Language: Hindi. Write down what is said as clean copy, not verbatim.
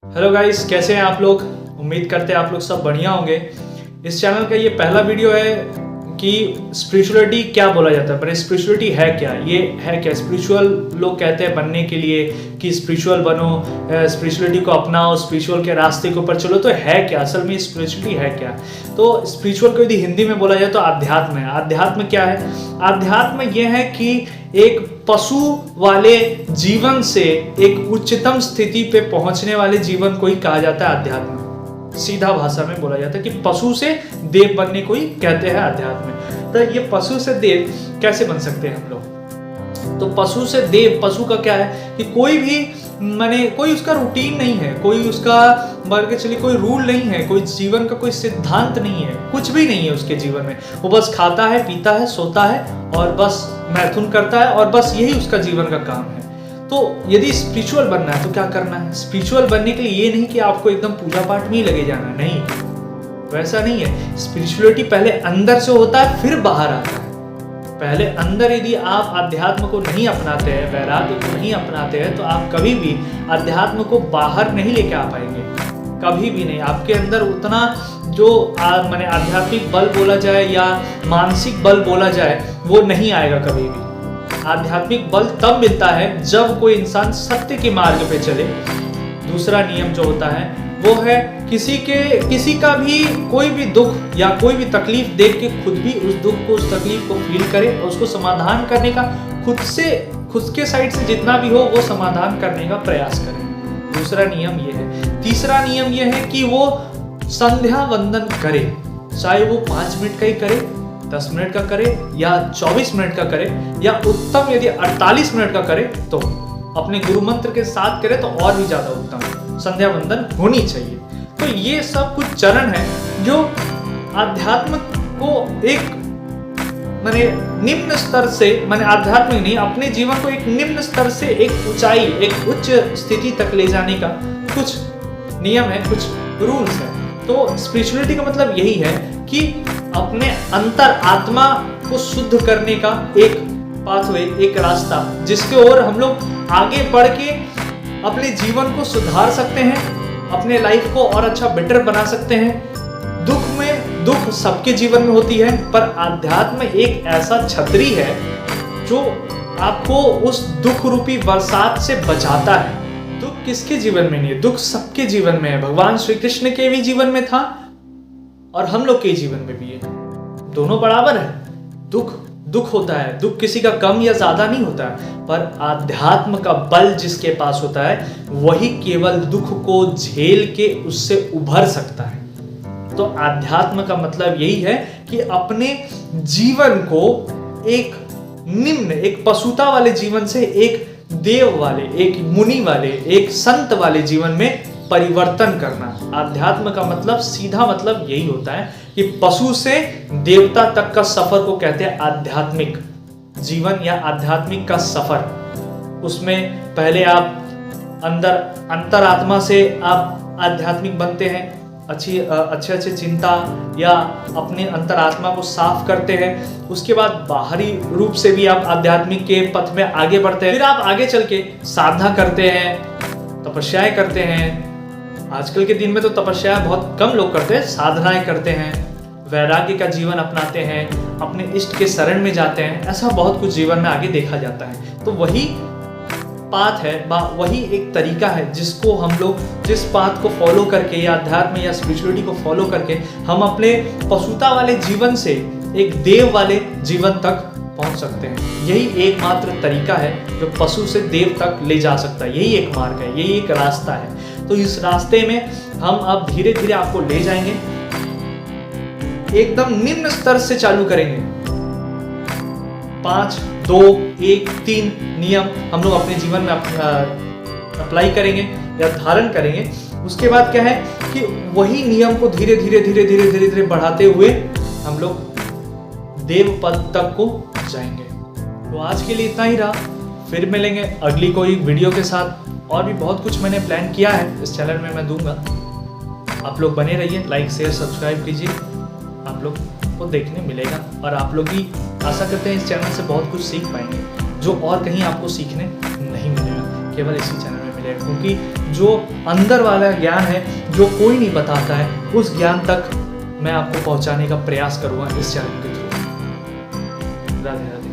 हेलो गाइस, कैसे हैं आप लोग। उम्मीद करते हैं आप लोग सब बढ़िया होंगे। इस चैनल का ये पहला वीडियो है कि स्पिरिचुअलिटी क्या बोला जाता है, पर स्पिरिचुअलिटी है क्या, ये है क्या। स्पिरिचुअल लोग कहते हैं बनने के लिए कि स्पिरिचुअल बनो, स्पिरिचुअलिटी को अपनाओ, स्पिरिचुअल के रास्ते के ऊपर चलो। तो है क्या असल में स्पिरिचुअलिटी है क्या। तो स्पिरिचुअल को यदि हिंदी में बोला जाए तो आध्यात्म है। आध्यात्म क्या है? आध्यात्म ये है कि एक पशु वाले जीवन से एक उच्चतम स्थिति पे पहुंचने वाले जीवन को ही कहा जाता है अध्यात्म। सीधा भाषा में बोला जाता है कि पशु से देव बनने को ही कहते हैं अध्यात्म। तो ये पशु से देव कैसे बन सकते हैं हम लोग। तो पशु से देव, पशु का क्या है कि कोई भी माने कोई उसका रूटीन नहीं है, कोई उसका मान के चलिए कोई रूल नहीं है, कोई जीवन का कोई सिद्धांत नहीं है, कुछ भी नहीं है उसके जीवन में। वो बस खाता है, पीता है, सोता है और बस मैथुन करता है और बस यही उसका जीवन का काम है। तो यदि स्पिरिचुअल बनना है तो क्या करना है? स्पिरिचुअल बनने के लिए ये नहीं कि आपको एकदम पूजा पाठ में ही लगे जाना है, नहीं, वैसा नहीं है। स्पिरिचुअलिटी पहले अंदर से होता है, फिर बाहर आता है। पहले अंदर यदि आप अध्यात्म को नहीं अपनाते हैं, वैराग्य को नहीं अपनाते हैं, तो आप कभी भी अध्यात्म को बाहर नहीं लेके आ पाएंगे, कभी भी नहीं। आपके अंदर उतना जो माने आध्यात्मिक बल बोला जाए या मानसिक बल बोला जाए वो नहीं आएगा कभी भी। आध्यात्मिक बल तब मिलता है जब कोई इंसान सत्य के मार्ग पे चले। दूसरा नियम जो होता है वो है किसी का भी कोई भी दुख या कोई भी तकलीफ देख के खुद भी उस दुख को, उस तकलीफ को फील करे और उसको समाधान करने का खुद के साइड से जितना भी हो वो समाधान करने का प्रयास करे। दूसरा नियम ये है। तीसरा नियम ये है कि वो संध्या वंदन करे, चाहे वो 5 मिनट का ही करे, 10 मिनट का करे या 24 मिनट का करे, या उत्तम यदि 48 मिनट का करे तो अपने गुरु मंत्र के साथ करे तो और भी ज्यादा उत्तम। संध्या वंदन होनी चाहिए। तो ये सब कुछ चरण है जो आध्यात्म को एक माने निम्न स्तर से, माने आध्यात्मिक नहीं, अपने जीवन को एक निम्न स्तर से एक ऊंचाई, एक उच्च स्थिति तक ले जाने का कुछ नियम है, कुछ रूल्स है। तो स्पिरिचुअलिटी का मतलब यही है कि अपने अंतर आत्मा को शुद्ध करने का एक पाथवे, एक रास्ता जिसके ओर हम लोग आगे बढ़ के अपने जीवन को सुधार सकते हैं, अपने लाइफ को और अच्छा बेटर बना सकते हैं। दुख सबके जीवन में होती है, पर आध्यात्म एक ऐसा छतरी है जो आपको उस दुख रूपी बरसात से बचाता है। दुख किसके जीवन में नहीं है? दुख सबके जीवन में है। भगवान श्री कृष्ण के भी जीवन में था और हम लोग के जीवन में भी है। दोनों बराबर है। दुख होता है, दुख किसी का कम या ज्यादा नहीं होता है, पर आध्यात्म का बल जिसके पास होता है वही केवल दुख को झेल के उससे उभर सकता है। तो आध्यात्म का मतलब यही है कि अपने जीवन को एक निम्न, एक पशुता वाले जीवन से एक देव वाले, एक मुनि वाले, एक संत वाले जीवन में परिवर्तन करना। आध्यात्म का मतलब सीधा मतलब यही होता है कि पशु से देवता तक का सफर को कहते हैं आध्यात्मिक जीवन या आध्यात्मिक का सफर। उसमें पहले आप अंतरात्मा से आप आध्यात्मिक बनते हैं, अच्छे चिंता या अपने अंतरात्मा को साफ करते हैं। उसके बाद बाहरी रूप से भी आप आध्यात्मिक के पथ में आगे बढ़ते हैं। फिर आप आगे चल के साधना करते हैं, तपस्याएं करते हैं। आजकल के दिन में तो तपस्या बहुत कम लोग करते हैं, साधनाएं करते हैं, वैराग्य का जीवन अपनाते हैं, अपने इष्ट के शरण में जाते हैं। ऐसा बहुत कुछ जीवन में आगे देखा जाता है। तो वही पाथ है, वही एक तरीका है जिसको हम लोग, जिस पाथ को फॉलो करके या अध्यात्म या स्पिरिचुअलिटी को फॉलो करके हम अपने पशुता वाले जीवन से एक देव वाले जीवन तक पहुंच सकते हैं। यही एकमात्र तरीका है जो पशु से देव तक ले जा सकता है। यही एक मार्ग है, यही एक रास्ता है। तो इस रास्ते में हम अब धीरे धीरे आपको ले जाएंगे, एकदम निम्न स्तर से चालू करेंगे। 5, 2, 1, 3 नियम हम लोग अपने जीवन में अप्लाई करेंगे या धारण करेंगे। उसके बाद क्या है कि वही नियम को धीरे धीरे बढ़ाते हुए हम लोग देव पद तक को जाएंगे। तो आज के लिए इतना ही रहा। फिर मिलेंगे अगली कोई वीडियो के साथ। और भी बहुत कुछ मैंने प्लान किया है इस चैनल में, मैं दूंगा। आप लोग बने रहिए, लाइक शेयर सब्सक्राइब कीजिए, आप लोग को देखने मिलेगा। और आप लोग भी आशा करते हैं इस चैनल से बहुत कुछ सीख पाएंगे जो और कहीं आपको सीखने नहीं मिलेगा, केवल इसी चैनल में मिलेगा। क्योंकि जो अंदर वाला ज्ञान है जो कोई नहीं बताता है, उस ज्ञान तक मैं आपको पहुंचाने का प्रयास करूंगा इस चैनल के थ्रू। राधे राधे।